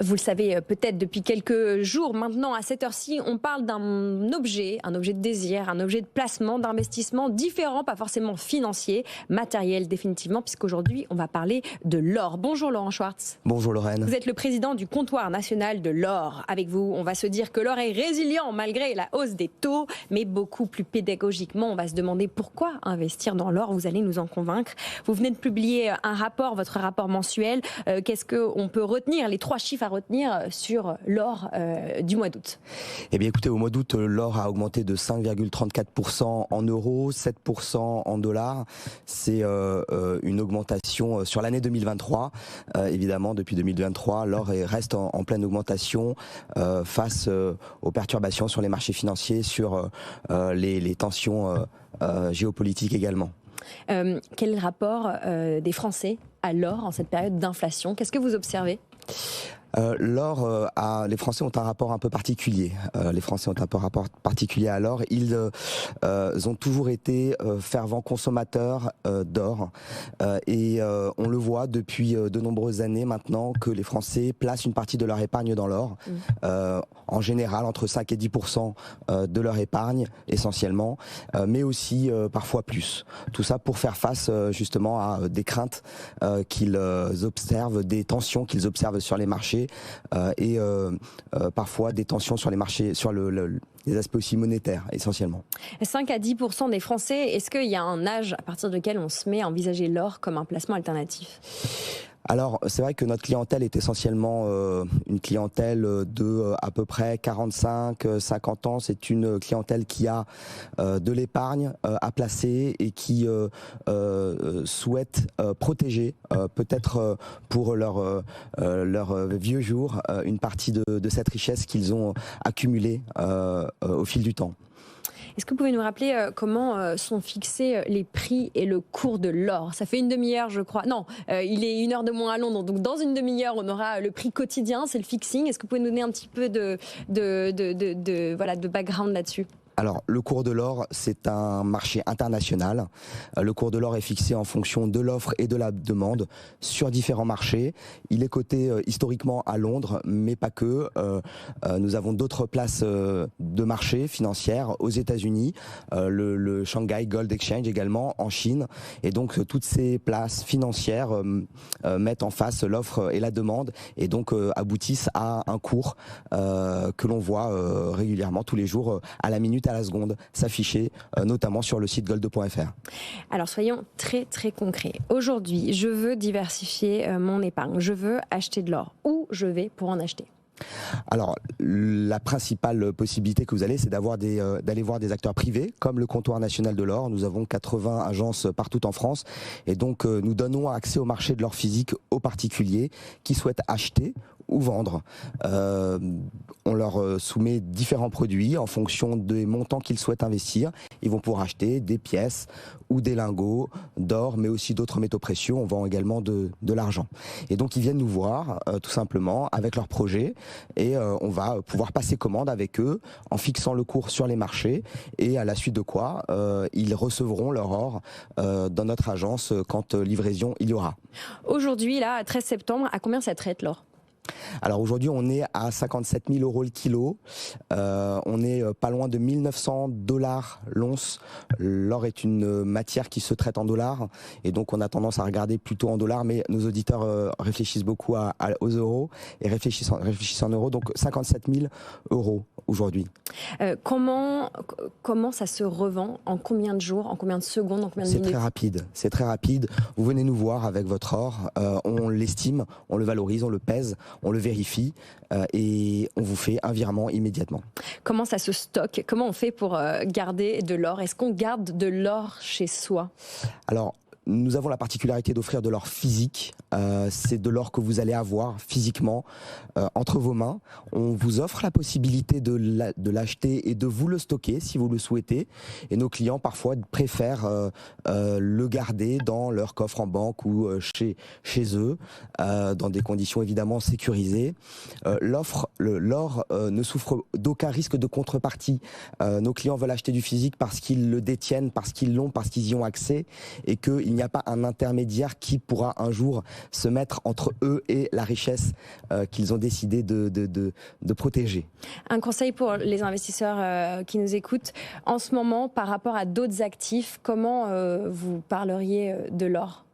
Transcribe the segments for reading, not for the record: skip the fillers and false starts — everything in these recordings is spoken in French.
Vous le savez peut-être depuis quelques jours maintenant, à cette heure-ci, on parle d'un objet, un objet de désir, un objet de placement, d'investissement différent, pas forcément financier, matériel définitivement, puisqu'aujourd'hui, on va parler de l'or. Bonjour Laurent Schwartz. Bonjour Lorraine. Vous êtes le président du comptoir national de l'or. Avec vous, on va se dire que l'or est résilient malgré la hausse des taux, mais beaucoup plus pédagogiquement, on va se demander pourquoi investir dans l'or. Vous allez nous en convaincre. Vous venez de publier un rapport, votre rapport mensuel. Qu'est-ce qu'on peut retenir, les 3 chiffres à retenir sur l'or du mois d'août? Eh bien écoutez, au mois d'août, l'or a augmenté de 5,34% en euros, 7% en dollars. C'est une augmentation sur l'année 2023. Évidemment, depuis 2023, l'or reste en pleine augmentation face aux perturbations sur les marchés financiers, sur les tensions géopolitiques également. Quel est le rapport des Français à l'or en cette période d'inflation? Qu'est-ce que vous observez? L'or, les Français ont un rapport un peu particulier. Les Français ont un rapport particulier à l'or. Ils ont toujours été fervents consommateurs d'or. Et on le voit depuis de nombreuses années maintenant que les Français placent une partie de leur épargne dans l'or. En général, entre 5 et 10% de leur épargne, essentiellement, mais aussi parfois plus. Tout ça pour faire face justement à des craintes qu'ils observent, des tensions qu'ils observent sur les marchés. Et parfois des tensions sur les marchés, sur les aspects aussi monétaires essentiellement. 5 à 10% des Français, est-ce qu'il y a un âge à partir duquel on se met à envisager l'or comme un placement alternatif? Alors, c'est vrai que notre clientèle est essentiellement une clientèle de à peu près 45-50 ans. C'est une clientèle qui a de l'épargne à placer et qui souhaite protéger, peut-être pour leur vieux jours, une partie de cette richesse qu'ils ont accumulée au fil du temps. Est-ce que vous pouvez nous rappeler comment sont fixés les prix et le cours de l'or? Ça fait une demi-heure, je crois. Non, il est 1 heure de moins à Londres. Donc, dans une demi-heure, on aura le prix quotidien, c'est le fixing. Est-ce que vous pouvez nous donner un petit peu de background là-dessus? Alors, le cours de l'or, c'est un marché international. Le cours de l'or est fixé en fonction de l'offre et de la demande sur différents marchés. Il est coté historiquement à Londres, mais pas que. Nous avons d'autres places de marché financières aux États-Unis, le Shanghai Gold Exchange également en Chine. Et donc, toutes ces places financières mettent en face l'offre et la demande et donc aboutissent à un cours que l'on voit régulièrement tous les jours à la minute, à la seconde, s'afficher, notamment sur le site gold.fr. Alors soyons très très concrets. Aujourd'hui, je veux diversifier mon épargne, je veux acheter de l'or. Où je vais pour en acheter? Alors, la principale possibilité que vous avez, c'est d'aller voir des acteurs privés, comme le comptoir national de l'or. Nous avons 80 agences partout en France. Et donc, nous donnons accès au marché de l'or physique aux particuliers qui souhaitent acheter ou vendre. On leur soumet différents produits en fonction des montants qu'ils souhaitent investir. Ils vont pouvoir acheter des pièces ou des lingots d'or, mais aussi d'autres métaux précieux. On vend également de l'argent. Et donc, ils viennent nous voir, tout simplement, avec leur projet. Et on va pouvoir passer commande avec eux en fixant le cours sur les marchés. Et à la suite de quoi, ils recevront leur or dans notre agence quand livraison il y aura. Aujourd'hui, là, 13 septembre, à combien ça traite l'or? Alors aujourd'hui, on est à 57 000 euros le kilo. On est pas loin de 1 900 $ l'once. L'or est une matière qui se traite en dollars. Et donc, on a tendance à regarder plutôt en dollars. Mais nos auditeurs réfléchissent beaucoup aux euros et réfléchissent en euros. Donc, 57 000 euros aujourd'hui. Comment ça se revend? En combien de jours? En combien de secondes? En combien de minutes? C'est très rapide. C'est très rapide. Vous venez nous voir avec votre or. On l'estime, on le valorise, on le pèse, on le vérifie et on vous fait un virement immédiatement. Comment ça se stocke? Comment on fait pour garder de l'or? Est-ce qu'on garde de l'or chez soi? Alors, nous avons la particularité d'offrir de l'or physique. C'est de l'or que vous allez avoir physiquement entre vos mains. On vous offre la possibilité de l'acheter et de vous le stocker si vous le souhaitez. Et nos clients parfois préfèrent le garder dans leur coffre en banque ou chez eux, dans des conditions évidemment sécurisées. L'or ne souffre d'aucun risque de contrepartie. Nos clients veulent acheter du physique parce qu'ils le détiennent, parce qu'ils l'ont, parce qu'ils y ont accès et qu'il n'y n'y a pas un intermédiaire qui pourra un jour se mettre entre eux et la richesse qu'ils ont décidé de protéger. Un conseil pour les investisseurs qui nous écoutent en ce moment par rapport à d'autres actifs, comment vous parleriez de l'or ?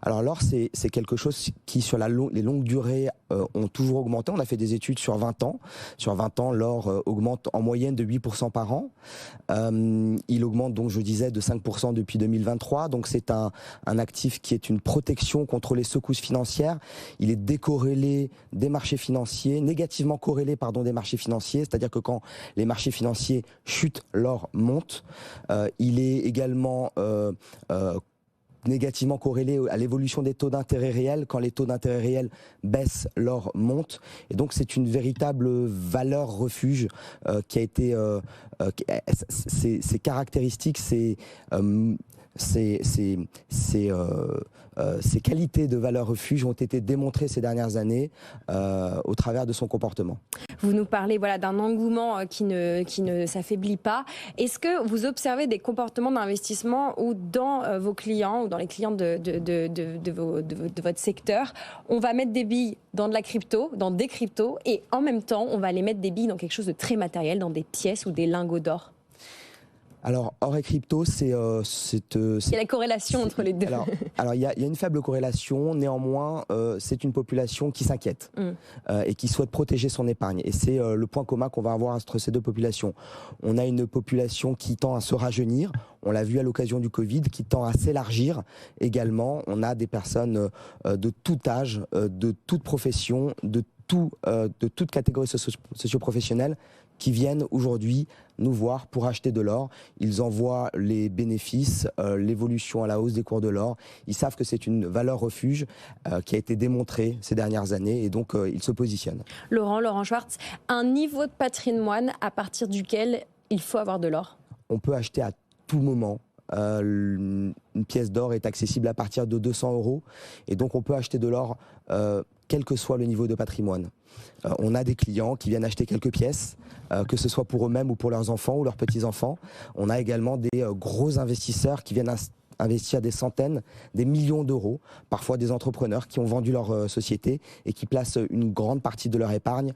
Alors l'or, c'est quelque chose qui, sur les longues durées, ont toujours augmenté. On a fait des études sur 20 ans. Sur 20 ans, l'or augmente en moyenne de 8% par an. Il augmente, donc, je disais, de 5% depuis 2023. Donc c'est un actif qui est une protection contre les secousses financières. Il est décorrélé des marchés financiers, négativement corrélé, des marchés financiers. C'est-à-dire que quand les marchés financiers chutent, l'or monte. Il est également négativement corrélé à l'évolution des taux d'intérêt réels. Quand les taux d'intérêt réels baissent, l'or monte. Et donc c'est une véritable valeur refuge qui a été... ses caractéristiques, ses qualités de valeur refuge ont été démontrées ces dernières années au travers de son comportement. Vous nous parlez d'un engouement qui ne s'affaiblit pas. Est-ce que vous observez des comportements d'investissement où dans vos clients ou dans les clients de votre secteur, on va mettre des billes dans de la crypto, dans des cryptos, et en même temps, on va aller mettre des billes dans quelque chose de très matériel, dans des pièces ou des lingots d'or? Alors, or et crypto, il y a la corrélation entre les deux. Alors il y a une faible corrélation. Néanmoins, c'est une population qui s'inquiète et qui souhaite protéger son épargne. Et c'est le point commun qu'on va avoir entre ces deux populations. On a une population qui tend à se rajeunir. On l'a vu à l'occasion du Covid, qui tend à s'élargir également. On a des personnes de tout âge, de toute profession, de toute catégorie socio-professionnelle qui viennent aujourd'hui nous voir pour acheter de l'or. Ils en voient les bénéfices, l'évolution à la hausse des cours de l'or. Ils savent que c'est une valeur refuge qui a été démontrée ces dernières années et donc ils se positionnent. Laurent Schwartz, un niveau de patrimoine à partir duquel il faut avoir de l'or? On peut acheter à tout moment. Une pièce d'or est accessible à partir de 200 € et donc on peut acheter de l'or quel que soit le niveau de patrimoine. On a des clients qui viennent acheter quelques pièces, que ce soit pour eux-mêmes ou pour leurs enfants ou leurs petits-enfants. On a également des gros investisseurs qui viennent investir des centaines, des millions d'euros, parfois des entrepreneurs qui ont vendu leur société et qui placent une grande partie de leur épargne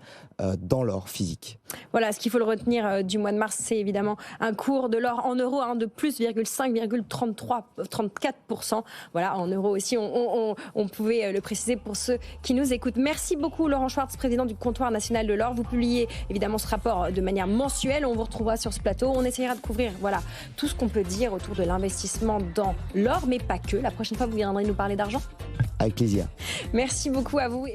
dans l'or physique. Voilà, ce qu'il faut le retenir du mois de mars, c'est évidemment un cours de l'or en euros de plus 5,34%. Voilà, en euros aussi, on pouvait le préciser pour ceux qui nous écoutent. Merci beaucoup Laurent Schwartz, président du comptoir national de l'or. Vous publiez évidemment ce rapport de manière mensuelle. On vous retrouvera sur ce plateau. On essaiera de couvrir tout ce qu'on peut dire autour de l'investissement dans l'or, mais pas que. La prochaine fois, vous viendrez nous parler d'argent? Avec plaisir. Merci beaucoup à vous.